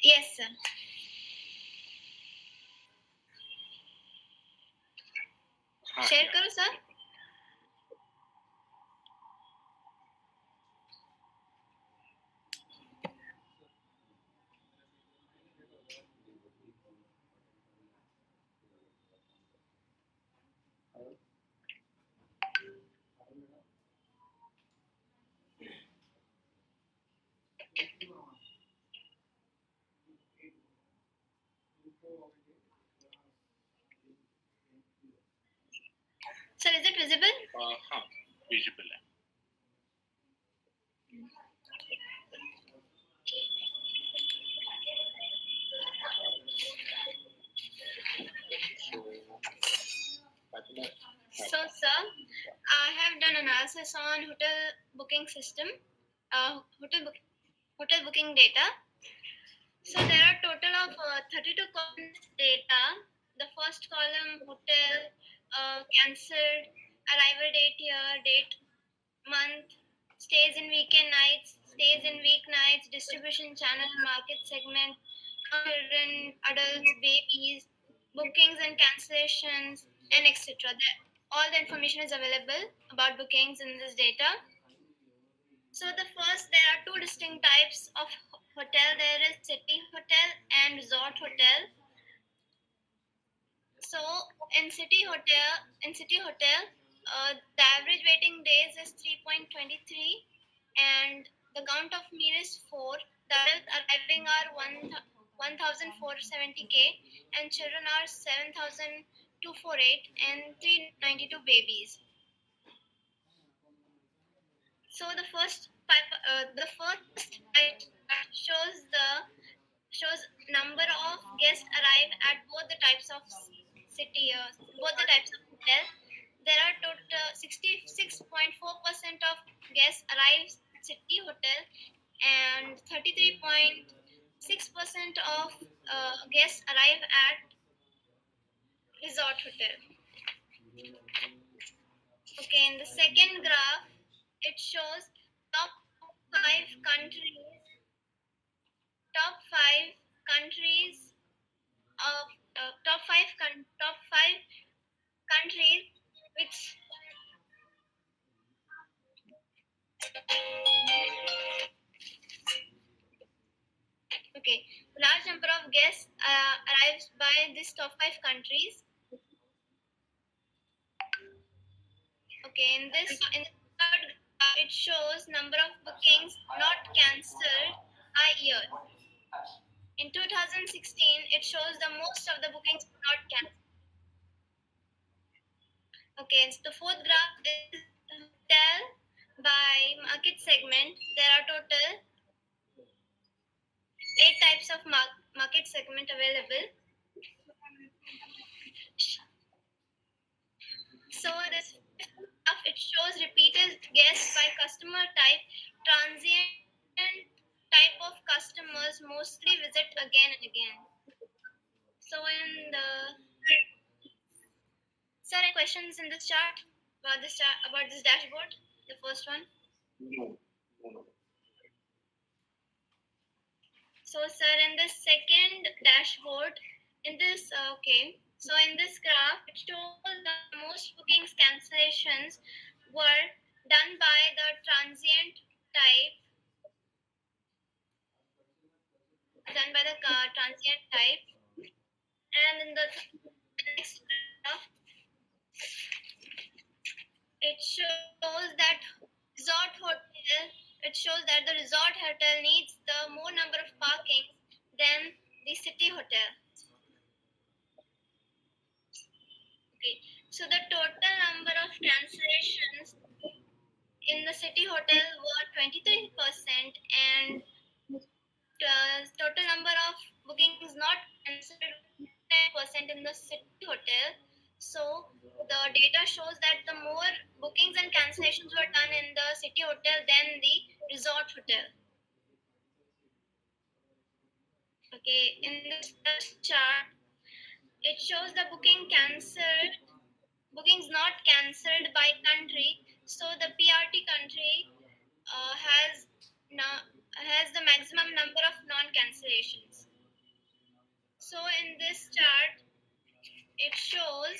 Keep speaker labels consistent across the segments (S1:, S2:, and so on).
S1: Yes, sir. Share करो sir. Sir, is it visible?
S2: हाँ, visible है.
S1: So, sir, I have done analysis on hotel booking system, hotel booking data. So there are total of 32 columns data. The first column hotel, cancelled, arrival date, year, date, month, stays in weekend nights, stays in weeknights, distribution channel, market segment, children, adults, babies, bookings and cancellations, and etc. All the information is available about bookings in this data. So there are two distinct types of hotel. There is city hotel and resort hotel. So the average waiting days is 3.23, and the count of meal is 4. The adults arriving are 1,470K, and children are 7,248, and 392 babies. So the first type shows number of guests arrive at both the types of both the types of hotel. There are total 66.4% of guests arrive at city hotel, and 33.6% of guests arrive at resort hotel. Okay, in the second graph, it shows top five countries top five countries of top five countries which okay, large number of guests arrives by this top five countries. Okay, in the third graph, it shows number of bookings not cancelled a year. In 2016, it shows the most of the bookings not cancelled. Okay, so the fourth graph is hotel by market segment. There are total 8 types of market segment available. So this graph, it shows repeated guests by customer type. Transient type of customers mostly visit again and again. So in the sir, any questions in this chart about this dashboard? The first one.
S2: No.
S1: So sir, in the second dashboard, in this so in this graph, it shows the most bookings cancellations were done by the transient type. And in the next graph, it shows that the resort hotel needs the more number of parkings than the city hotel. Okay, so the total number of cancellations in the city hotel were 23%, and total number of bookings not cancelled 10% in the city hotel. So the data shows that the more bookings and cancellations were done in the city hotel than the resort hotel. Okay, in this chart, it shows the bookings not cancelled by country. So the PRT country has the maximum number of non-cancellations. So in this chart, it shows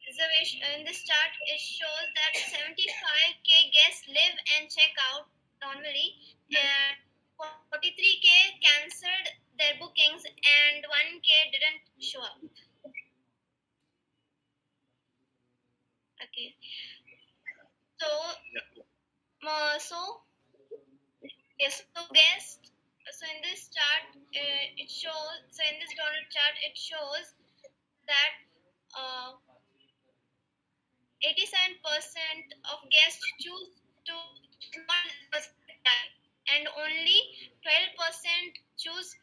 S1: reservation. In this chart, it shows that 75K guests live and check out normally, and 43K cancelled their bookings, and 1K didn't show up. Okay. So, so yes. So guest. So in this chart, it shows. So in this donut chart, it shows that 87% of guests choose non-deposit type, and only 12% choose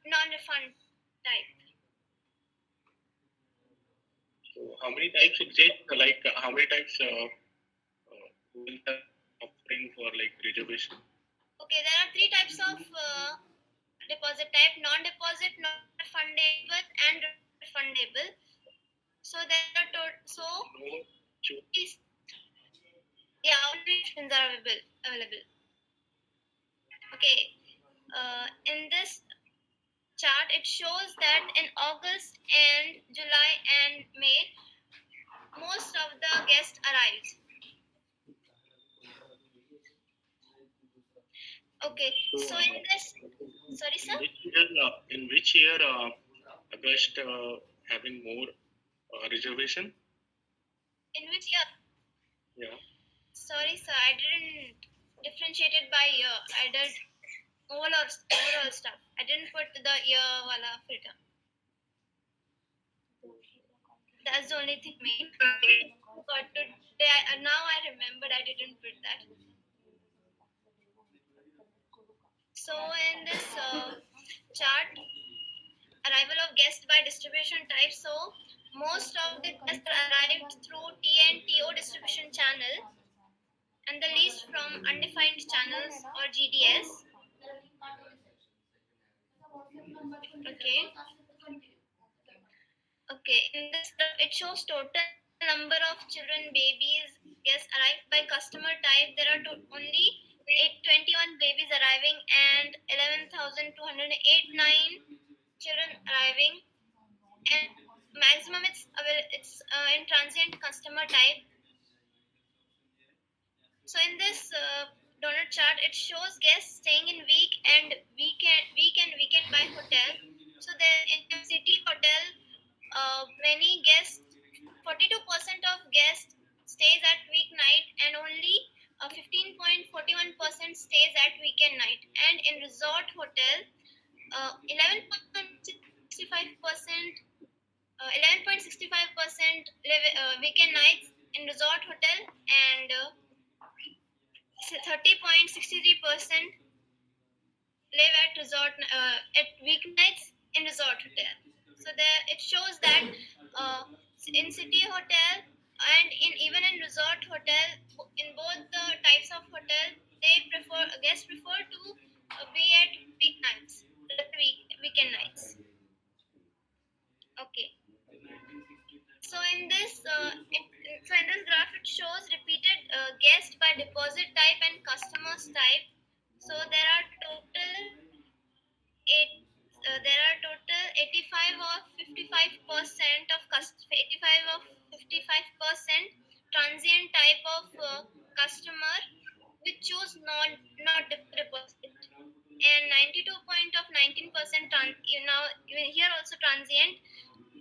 S1: non-refund type.
S2: So how many types exist? Like how many types hotels are offering for like reservation?
S1: Okay, there are three types of deposit type: non-deposit, non-refundable, and refundable. So there are so
S2: No choose.
S1: these, yeah, only options are available. Okay, in this chart, it shows that in August and July and May, most of the guests arrived. Okay, so in this, sorry, sir,
S2: In which year August having more reservation?
S1: in which year?
S2: Yeah.
S1: Sorry, sir, I didn't differentiate it by year. I did overall stuff. I didn't put the year wala filter. That's the only thing main. But today, now I remembered I didn't put that. So in this chart, arrival of guests by distribution type. So most of the guests arrived through TNTO distribution channel, and the least from undefined channels or GDS. Okay. Okay. In this, it shows total number of children, babies, guests arrived by customer type. There are only 821 babies arriving and 11,289 children arriving, and maximum it's in transient customer type. So in this donut chart, it shows guests staying in weekend by hotel. So there in a city hotel, many guests, 42% of guests stays at weeknight, and only 15.41% stays at weekend night. And in resort hotel, 11.65% 11.65% live weekend nights in resort hotel, and 30.63% live at weeknights in resort hotel. So there it shows that uh, in city hotel and even in resort hotel, in both the types of hotel, they prefer guests prefer to be at weeknights, weekend nights. Okay. So in this graph, it shows repeated guest by deposit type and customers type. So eight, there are total 85 or 55% of 85 or 55% transient type of customer which choose not deposit, and 92.19% here also transient,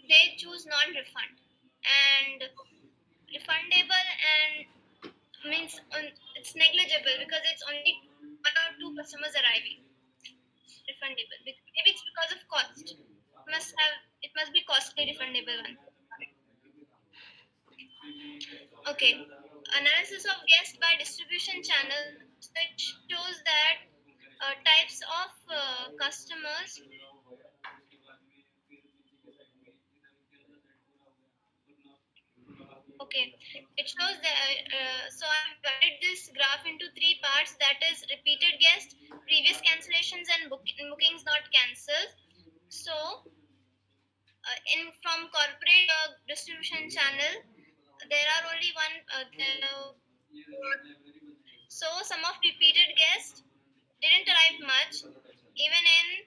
S1: they choose non-refund, and refundable and means it's negligible because it's only one or two customers arriving. Refundable, maybe it's because of cost. It must be costly refundable one. Okay, analysis of guest by distribution channel. So it shows that types of customers. Okay, it shows that. So I've divided this graph into three parts. That is repeated guest, previous cancellations, and bookings not cancelled. So in from corporate distribution channel, there are only one. So some of repeated guests didn't arrive much, even in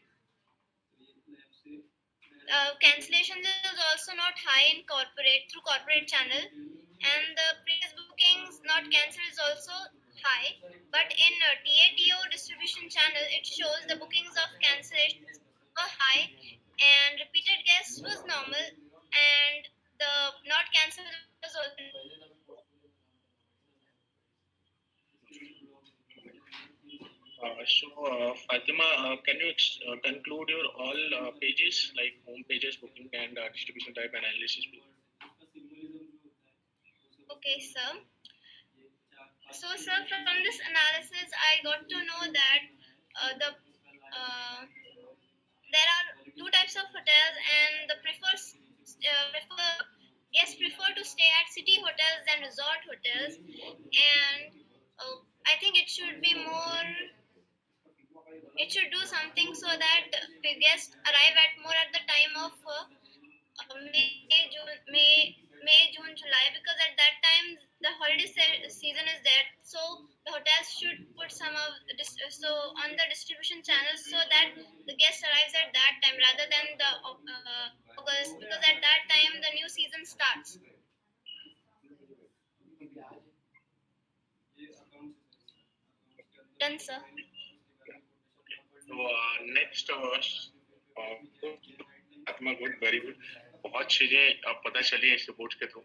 S1: Cancellations is also not high in corporate through corporate channel, and the previous bookings not cancelled is also high. But in TATO distribution channel, it shows the bookings of cancellations were high, and repeated guests was normal, and the not cancelled was also
S2: Fatima, can you conclude your all pages like home pages, booking, and distribution type analysis, please?
S1: okay, sir. So, sir, from this analysis, I got to know that the there are two types of hotels, and the prefer guests prefer to stay at city hotels than resort hotels, and I think it should do something so that the guests arrive at more at the time of May, June, July, because at that time the season is there. So the hotels should put some of so on the distribution channels so that the guest arrives at that time rather than the August, because at that time the new season starts. Done, sir.
S2: So next, good, आत्मा good very good बहुत चीजें पता चली इस report के through